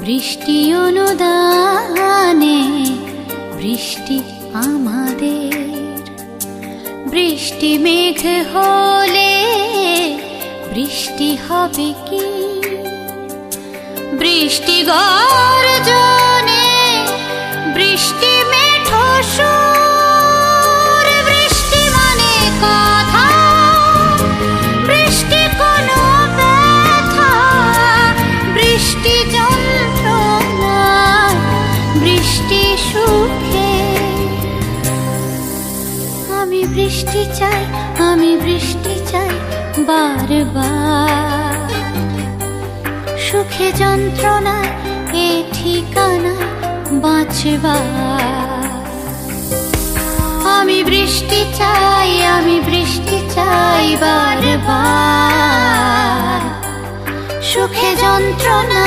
বৃষ্টি অনুদানে বৃষ্টি আমাদের। বৃষ্টি মেঘ হলে বৃষ্টি হবে কি? বৃষ্টি গর্জনে বৃষ্টি মেঠো সুর। বৃষ্টি মানে কথা, বৃষ্টি কোনো ব্যথা, বৃষ্টি যন্ত্রণা, বৃষ্টি সুখে। আমি বৃষ্টি চাই, আমি বৃষ্টি চাই বারবার। সুখে যন্ত্রণায় এ ঠিকানায় বাঁচবার। আমি বৃষ্টি চাই, আমি বৃষ্টি চাই বারবার। সুখে যন্ত্রণা